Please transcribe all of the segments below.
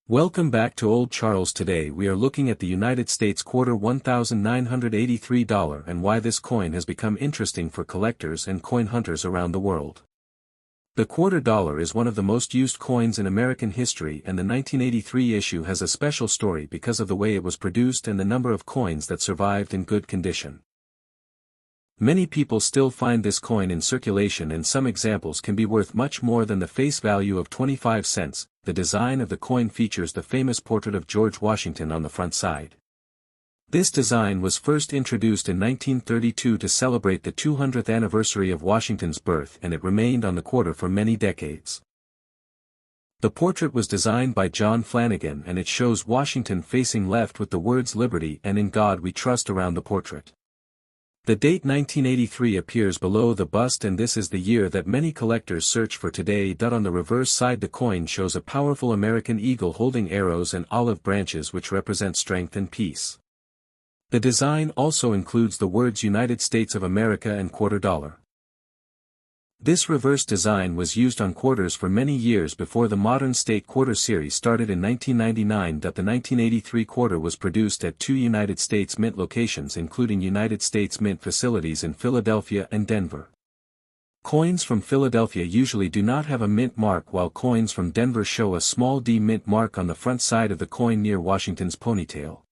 Welcome back to Old Charles. Today we are looking at the United States quarter $1,983 and why this coin has become interesting for collectors and coin hunters around the world. The quarter dollar is one of the most used coins in American history, and the 1983 issue has a special story because of the way it was produced and the number of coins that survived in good condition. Many people still find this coin in circulation, and some examples can be worth much more than the face value of 25 cents. The design of the coin features the famous portrait of George Washington on the front side. This design was first introduced in 1932 to celebrate the 200th anniversary of Washington's birth, and it remained on the quarter for many decades. The portrait was designed by John Flanagan, and it shows Washington facing left with the words "Liberty" and "In God We Trust" around the portrait. The date 1983 appears below the bust, and this is the year that many collectors search for today. On the reverse side, the coin shows a powerful American eagle holding arrows and olive branches, which represent strength and peace. The design also includes the words United States of America and quarter dollar. This reverse design was used on quarters for many years before the modern state quarter series started in 1999. The 1983 quarter was produced at two United States Mint locations, including United States Mint facilities in Philadelphia and Denver. Coins from Philadelphia usually do not have a mint mark, while coins from Denver show a small D mint mark on the front side of the coin near Washington's ponytail.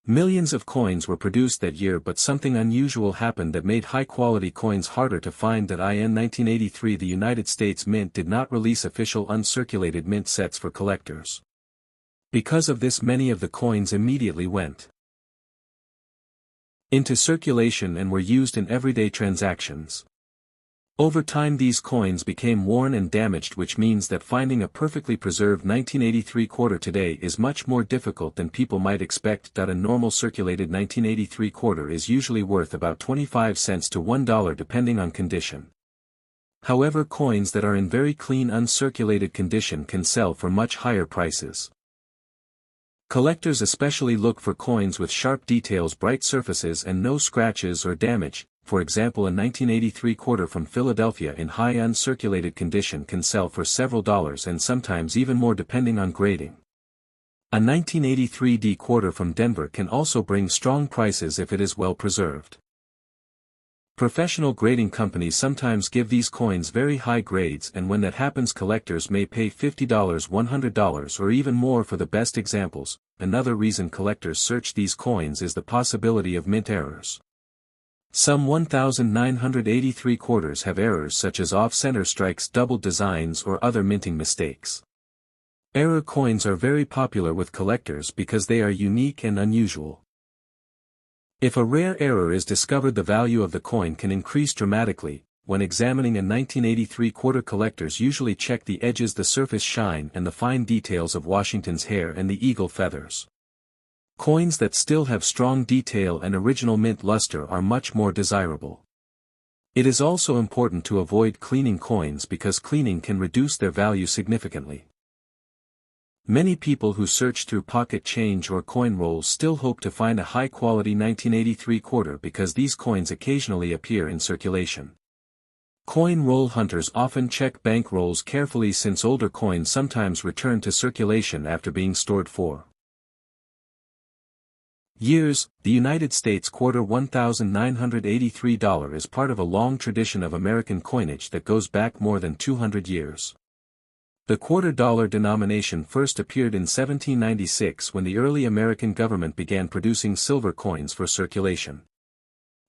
Millions of coins were produced that year, but something unusual happened that made high-quality coins harder to find. In 1983 the United States Mint did not release official uncirculated mint sets for collectors. Because of this, many of the coins immediately went into circulation and were used in everyday transactions. Over time these coins became worn and damaged, which means that finding a perfectly preserved 1983 quarter today is much more difficult than people might expect. A normal circulated 1983 quarter is usually worth about 25 cents to $1 depending on condition. However, coins that are in very clean uncirculated condition can sell for much higher prices. Collectors especially look for coins with sharp details, bright surfaces, and no scratches or damage. For example, a 1983 quarter from Philadelphia in high uncirculated condition can sell for several dollars and sometimes even more depending on grading. A 1983 D quarter from Denver can also bring strong prices if it is well preserved. Professional grading companies sometimes give these coins very high grades, and when that happens collectors may pay $50, $100 or even more for the best examples. Another reason collectors search these coins is the possibility of mint errors. Some 1983 quarters have errors such as off-center strikes, double designs, or other minting mistakes. Error coins are very popular with collectors because they are unique and unusual. If a rare error is discovered, the value of the coin can increase dramatically. When examining a 1983 quarter, collectors usually check the edges, the surface shine, and the fine details of Washington's hair and the eagle feathers. Coins that still have strong detail and original mint luster are much more desirable. It is also important to avoid cleaning coins because cleaning can reduce their value significantly. Many people who search through pocket change or coin rolls still hope to find a high-quality 1983 quarter because these coins occasionally appear in circulation. Coin roll hunters often check bank rolls carefully since older coins sometimes return to circulation after being stored for years. The United States quarter $1,983 is part of a long tradition of American coinage that goes back more than 200 years. The quarter dollar denomination first appeared in 1796 when the early American government began producing silver coins for circulation.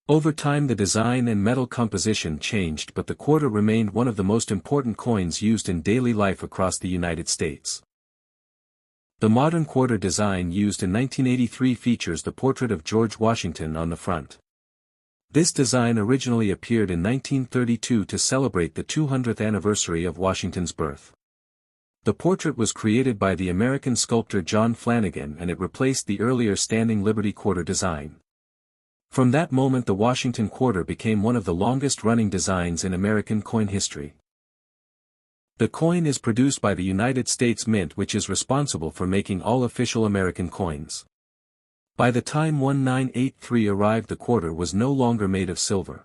Over time the design and metal composition changed, but the quarter remained one of the most important coins used in daily life across the United States. The modern quarter design used in 1983 features the portrait of George Washington on the front. This design originally appeared in 1932 to celebrate the 200th anniversary of Washington's birth. The portrait was created by the American sculptor John Flanagan, and it replaced the earlier standing Liberty quarter design. From that moment the Washington quarter became one of the longest-running designs in American coin history. The coin is produced by the United States Mint, which is responsible for making all official American coins. By the time 1983 arrived, the quarter was no longer made of silver.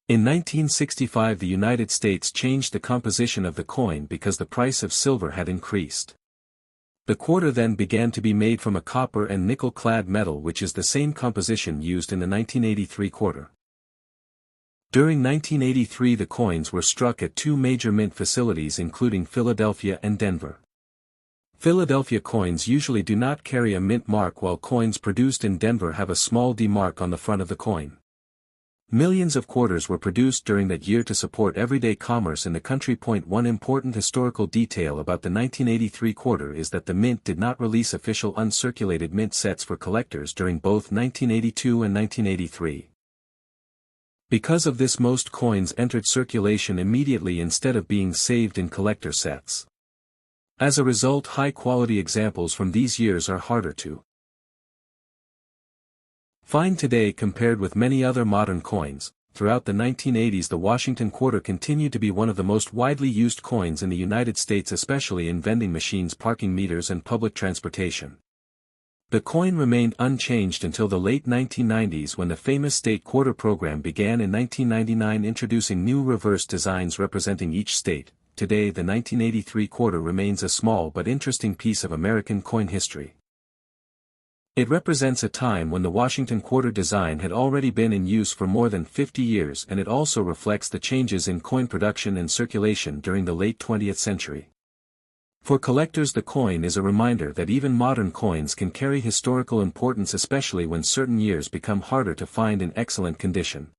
In 1965 the United States changed the composition of the coin because the price of silver had increased. The quarter then began to be made from a copper and nickel-clad metal, which is the same composition used in the 1983 quarter. During 1983 the coins were struck at two major mint facilities including Philadelphia and Denver. Philadelphia coins usually do not carry a mint mark, while coins produced in Denver have a small D mark on the front of the coin. Millions of quarters were produced during that year to support everyday commerce in the country. One important historical detail about the 1983 quarter is that the mint did not release official uncirculated mint sets for collectors during both 1982 and 1983. Because of this, most coins entered circulation immediately instead of being saved in collector sets. As a result, high-quality examples from these years are harder to find today compared with many other modern coins. Throughout the 1980s, the Washington quarter continued to be one of the most widely used coins in the United States, especially in vending machines, parking meters, and public transportation. The coin remained unchanged until the late 1990s, when the famous state quarter program began in 1999, introducing new reverse designs representing each state. Today, the 1983 quarter remains a small but interesting piece of American coin history. It represents a time when the Washington quarter design had already been in use for more than 50 years, and it also reflects the changes in coin production and circulation during the late 20th century. For collectors, the coin is a reminder that even modern coins can carry historical importance, especially when certain years become harder to find in excellent condition.